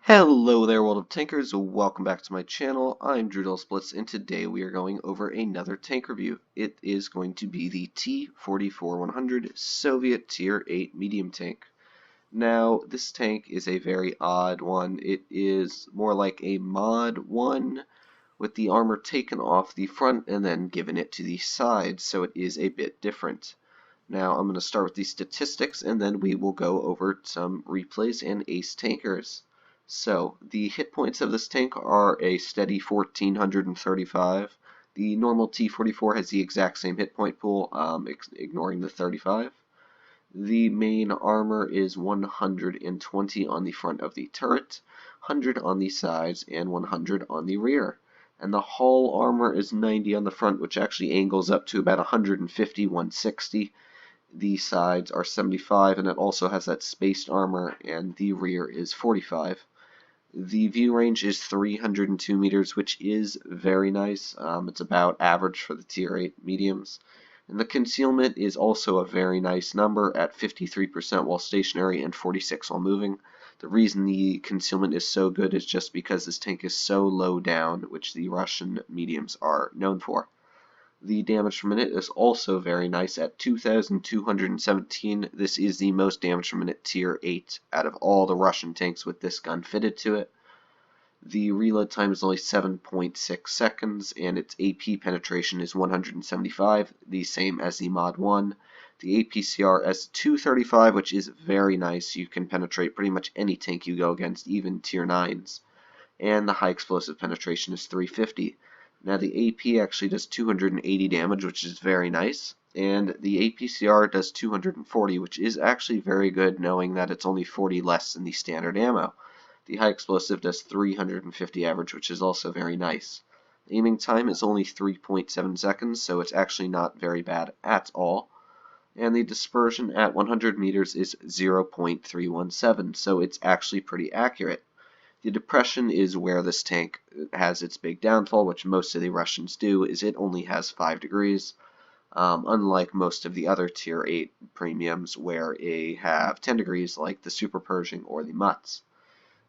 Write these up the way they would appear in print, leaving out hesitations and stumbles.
Hello there, World of Tankers. Welcome back to my channel. I'm WoT Blitz, and today we are going over another tank review. It is going to be the T-44-100 Soviet Tier 8 medium tank. Now, this tank is a very odd one. It is more like a Mod 1 with the armor taken off the front and then given it to the side, so it is a bit different. Now, I'm going to start with the statistics, and then we will go over some replays and ace tankers. So, the hit points of this tank are a steady 1,435. The normal T-44 has the exact same hit point pool, ignoring the 35. The main armor is 120 on the front of the turret, 100 on the sides, and 100 on the rear. And the hull armor is 90 on the front, which actually angles up to about 150, 160. The sides are 75, and it also has that spaced armor, and the rear is 45. The view range is 302 meters, which is very nice. It's about average for the Tier 8 mediums. And the concealment is also a very nice number at 53% while stationary and 46% while moving. The reason the concealment is so good is just because this tank is so low down, which the Russian mediums are known for. The damage per minute is also very nice at 2,217. This is the most damage per minute Tier 8 out of all the Russian tanks with this gun fitted to it. The reload time is only 7.6 seconds, and its AP penetration is 175, the same as the Mod 1. The APCR is 235, which is very nice. You can penetrate pretty much any tank you go against, even Tier 9s. And the high explosive penetration is 350. Now the AP actually does 280 damage, which is very nice, and the APCR does 240, which is actually very good, knowing that it's only 40 less than the standard ammo. The high explosive does 350 average, which is also very nice. The aiming time is only 3.7 seconds, so it's actually not very bad at all. And the dispersion at 100 meters is 0.317, so it's actually pretty accurate. The depression is where this tank has its big downfall, which most of the Russians do, is it only has 5 degrees, unlike most of the other Tier 8 premiums where they have 10 degrees like the Super Pershing or the Mutts.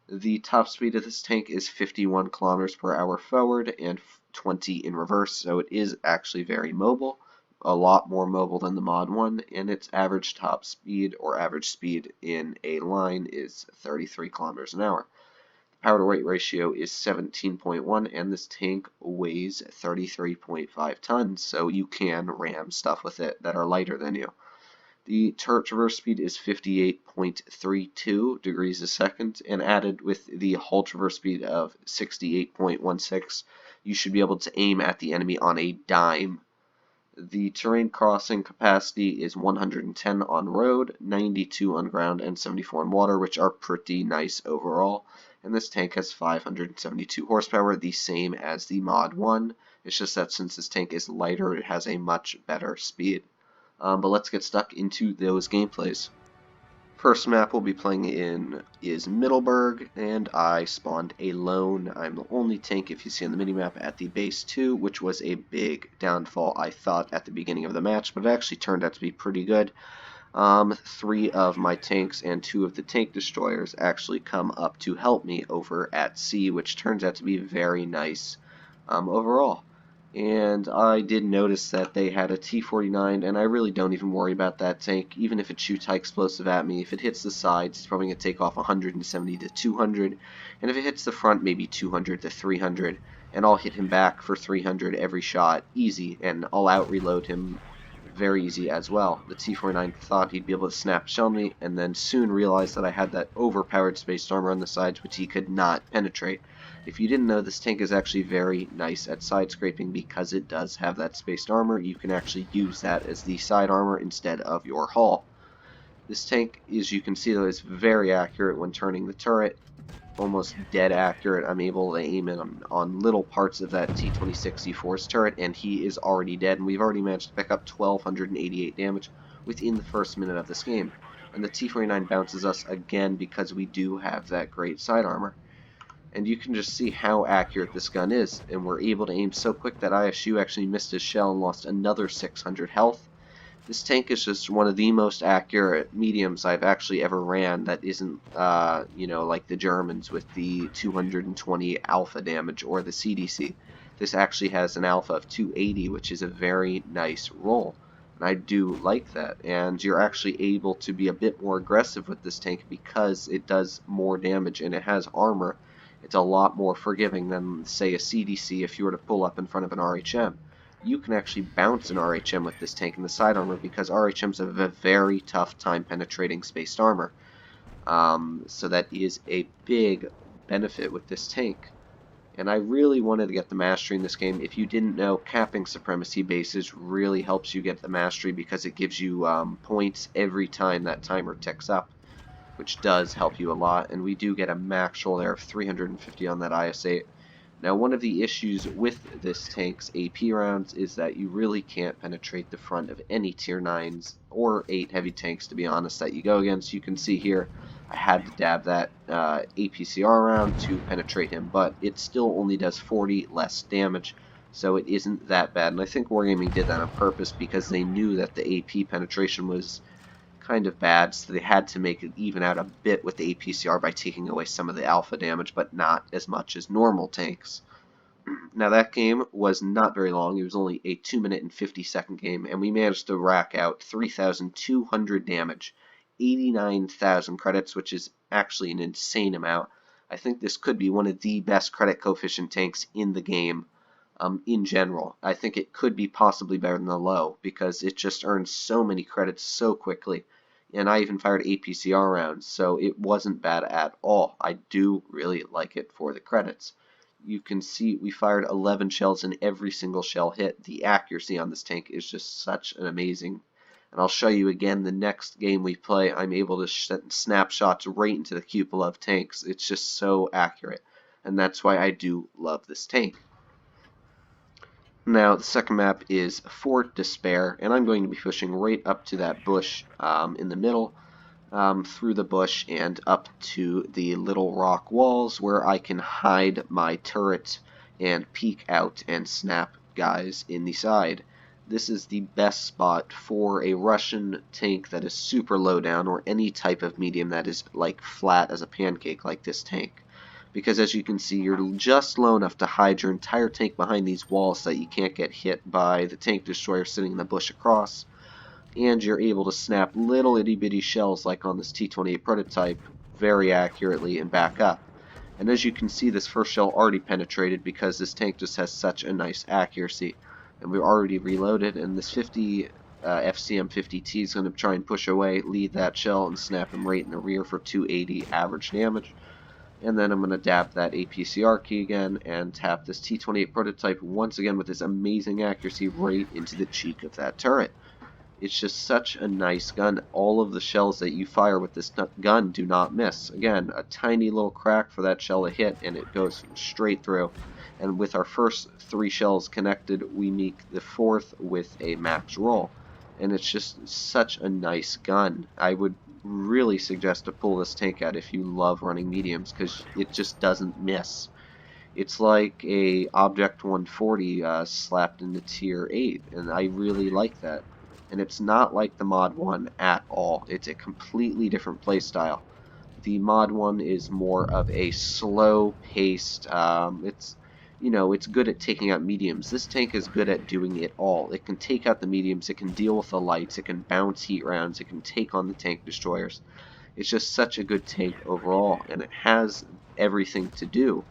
The top speed of this tank is 51 kilometers per hour forward and 20 in reverse, so it is actually very mobile, a lot more mobile than the Mod 1, and its average top speed or average speed in a line is 33 kilometers an hour. Power to weight ratio is 17.1, and this tank weighs 33.5 tons, so you can ram stuff with it that are lighter than you. The turret traverse speed is 58.32 degrees a second, and added with the hull traverse speed of 68.16, you should be able to aim at the enemy on a dime. The terrain crossing capacity is 110 on road, 92 on ground, and 74 on water, which are pretty nice overall. And this tank has 572 horsepower, the same as the Mod 1. It's just that since this tank is lighter, it has a much better speed. But let's get stuck into those gameplays. First map we'll be playing in is Middleburg, and I spawned alone. I'm the only tank, if you see on the minimap, at the base 2, which was a big downfall, I thought, at the beginning of the match, but it actually turned out to be pretty good. 3 of my tanks and 2 of the tank destroyers actually come up to help me over at C, which turns out to be very nice overall. And I did notice that they had a T-49, and I really don't even worry about that tank. Even if it shoots high explosive at me, if it hits the sides, it's probably going to take off 170 to 200, and if it hits the front, maybe 200 to 300, and I'll hit him back for 300 every shot, easy, and I'll out-reload him very easy as well. The T-49 thought he'd be able to snap shell me, and then soon realized that I had that overpowered spaced armor on the sides, which he could not penetrate. If you didn't know, this tank is actually very nice at side scraping because it does have that spaced armor. You can actually use that as the side armor instead of your hull. This tank, as you can see, though, is very accurate when turning the turret. Almost dead accurate. I'm able to aim it on little parts of that T-26C4's turret, and he is already dead, and we've already managed to pick up 1,288 damage within the first minute of this game. And the T-49 bounces us again because we do have that great side armor. And you can just see how accurate this gun is, and we're able to aim so quick that ISU actually missed his shell and lost another 600 health. This tank is just one of the most accurate mediums I've actually ever ran that isn't, like the Germans with the 220 alpha damage or the CDC. This actually has an alpha of 280, which is a very nice roll. And I do like that. And you're actually able to be a bit more aggressive with this tank because it does more damage and it has armor. It's a lot more forgiving than, say, a CDC if you were to pull up in front of an RHM. You can actually bounce an RHM with this tank in the side armor because RHMs have a very tough time penetrating spaced armor. So that is a big benefit with this tank. And I really wanted to get the mastery in this game. If you didn't know, capping supremacy bases really helps you get the mastery because it gives you points every time that timer ticks up, which does help you a lot. And we do get a max roll there of 350 on that IS-8. Now, one of the issues with this tank's AP rounds is that you really can't penetrate the front of any tier 9s or 8 heavy tanks, to be honest, that you go against. You can see here I had to dab that APCR round to penetrate him, but it still only does 40 less damage, so it isn't that bad. And I think Wargaming did that on purpose because they knew that the AP penetration was kind of bad, so they had to make it even out a bit with the APCR by taking away some of the alpha damage, but not as much as normal tanks. Now that game was not very long. It was only a 2-minute and 50-second game, and we managed to rack out 3,200 damage, 89,000 credits, which is actually an insane amount. I think this could be one of the best credit coefficient tanks in the game. In general, I think it could be possibly better than the low because it just earns so many credits so quickly. And I even fired APCR rounds, so it wasn't bad at all. I do really like it for the credits. You can see we fired 11 shells and every single shell hit. The accuracy on this tank is just such an amazing. And I'll show you again the next game we play. I'm able to snap shots right into the cupola of tanks. It's just so accurate. And that's why I do love this tank. Now, the second map is Fort Despair, and I'm going to be pushing right up to that bush in the middle, through the bush and up to the little rock walls where I can hide my turret and peek out and snap guys in the side. This is the best spot for a Russian tank that is super low down or any type of medium that is like flat as a pancake like this tank. Because as you can see, you're just low enough to hide your entire tank behind these walls so that you can't get hit by the tank destroyer sitting in the bush across. And you're able to snap little itty bitty shells like on this T-28 prototype very accurately and back up. And as you can see, this first shell already penetrated because this tank just has such a nice accuracy. And we're already reloaded, and this 50 FCM 50T is going to try and push away, lead that shell, and snap him right in the rear for 280 average damage. And then I'm going to dab that APCR key again and tap this T-28 prototype once again with this amazing accuracy right into the cheek of that turret. It's just such a nice gun. All of the shells that you fire with this gun do not miss. Again, a tiny little crack for that shell to hit and it goes straight through. And with our first 3 shells connected, we make the 4th with a max roll. And it's just such a nice gun. I would really suggest to pull this tank out if you love running mediums because it just doesn't miss. It's like a Object 140 slapped into tier 8, and I really like that. And it's not like the Mod 1 at all. It's a completely different playstyle. The Mod 1 is more of a slow-paced, it's good at taking out mediums. This tank is good at doing it all. It can take out the mediums, it can deal with the lights, it can bounce heat rounds, it can take on the tank destroyers. It's just such a good tank overall, and it has everything to do.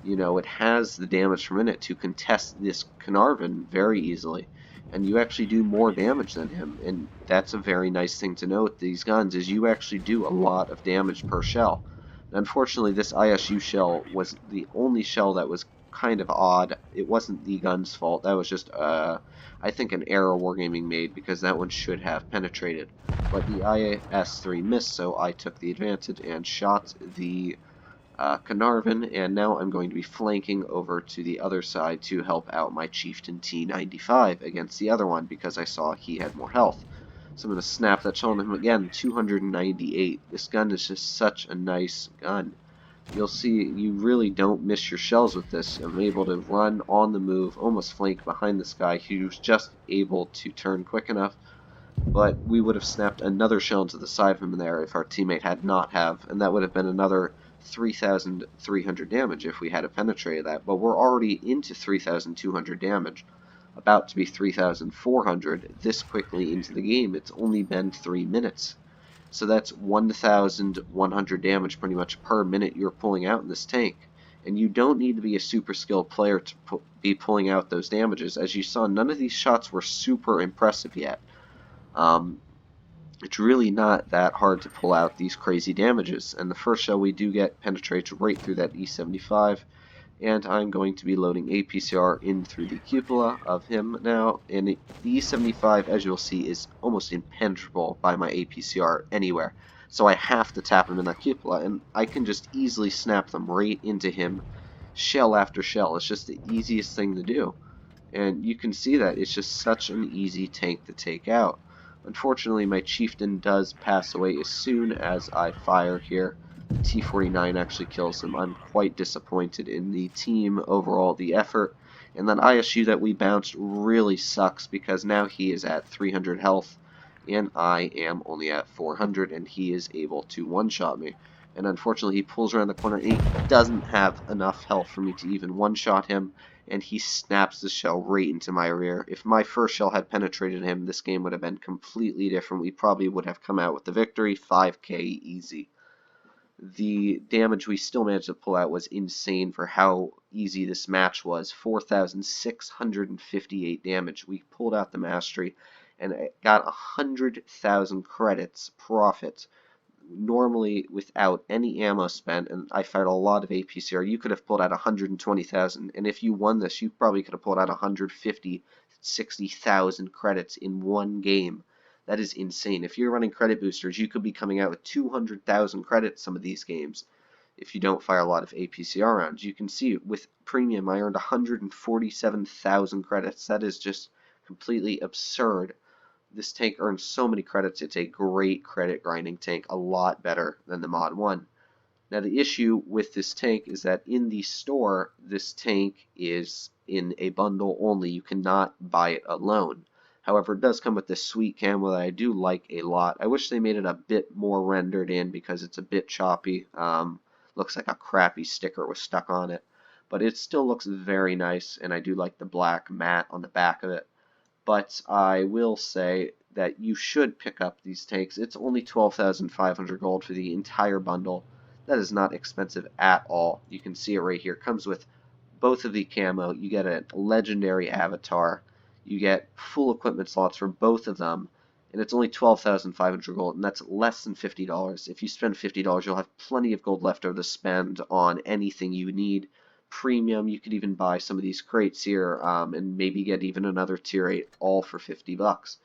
It has the damage per minute to contest this Carnarvon very easily. And you actually do more damage than him, and that's a very nice thing to know with these guns, is you actually do a lot of damage per shell. Unfortunately, this ISU shell was the only shell that was kind of odd. It wasn't the gun's fault. That was just, I think, an error Wargaming made, because that one should have penetrated. But the IS-3 missed, so I took the advantage and shot the Carnarvon, and now I'm going to be flanking over to the other side to help out my Chieftain T-95 against the other one, because I saw he had more health. So I'm going to snap that shell on him again, 298. This gun is just such a nice gun. You'll see you really don't miss your shells with this. I'm able to run on the move, almost flank behind this guy who's just able to turn quick enough but we would have snapped another shell into the side of him there if our teammate had not have, and that would have been another 3,300 damage if we had penetrated that. But we're already into 3,200 damage, about to be 3,400 this quickly into the game. It's only been 3 minutes. So that's 1,100 damage pretty much per minute you're pulling out in this tank. And you don't need to be a super skilled player to be pulling out those damages. As you saw, none of these shots were super impressive yet. It's really not that hard to pull out these crazy damages. And the first shell we do get penetrates right through that E75. And I'm going to be loading APCR in through the cupola of him now, and the E75, as you'll see, is almost impenetrable by my APCR anywhere, so I have to tap him in that cupola, and I can just easily snap them right into him, shell after shell. It's just the easiest thing to do, and you can see that it's just such an easy tank to take out. Unfortunately, my chieftain does pass away as soon as I fire here. The T-49 actually kills him. I'm quite disappointed in the team overall, the effort. And that ISU that we bounced really sucks because now he is at 300 health and I am only at 400 and he is able to one-shot me. And unfortunately he pulls around the corner and he doesn't have enough health for me to even one-shot him, and he snaps the shell right into my rear. If my first shell had penetrated him, this game would have been completely different. We probably would have come out with the victory, 5k easy. The damage we still managed to pull out was insane for how easy this match was. 4,658 damage. We pulled out the mastery and got 100,000 credits profit. Normally, without any ammo spent, and I fired a lot of APCR, you could have pulled out 120,000. And if you won this, you probably could have pulled out 150, 60,000 credits in one game. That is insane. If you're running credit boosters, you could be coming out with 200,000 credits some of these games if you don't fire a lot of APCR rounds. You can see with premium I earned 147,000 credits. That is just completely absurd. This tank earns so many credits. It's a great credit grinding tank, a lot better than the Mod 1. Now the issue with this tank is that in the store, this tank is in a bundle only. You cannot buy it alone. However, it does come with this sweet camo that I do like a lot. I wish they made it a bit more rendered in because it's a bit choppy. Looks like a crappy sticker was stuck on it. But it still looks very nice, and I do like the black matte on the back of it. But I will say that you should pick up these tanks. It's only 12,500 gold for the entire bundle. That is not expensive at all. You can see it right here. It comes with both of the camo. You get a legendary avatar. You get full equipment slots for both of them. And it's only 12,500 gold, and that's less than $50. If you spend $50, you'll have plenty of gold left over to spend on anything you need. Premium, you could even buy some of these crates here and maybe get even another tier 8 all for 50 bucks.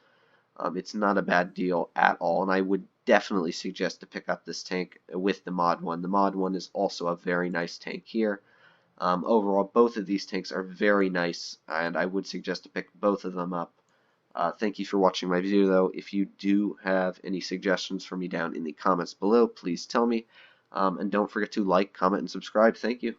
It's not a bad deal at all, and I would definitely suggest to pick up this tank with the Mod 1. The Mod 1 is also a very nice tank here. Overall, both of these tanks are very nice, and I would suggest to pick both of them up. Thank you for watching my video, though. If you do have any suggestions for me down in the comments below, please tell me. And don't forget to like, comment, and subscribe. Thank you.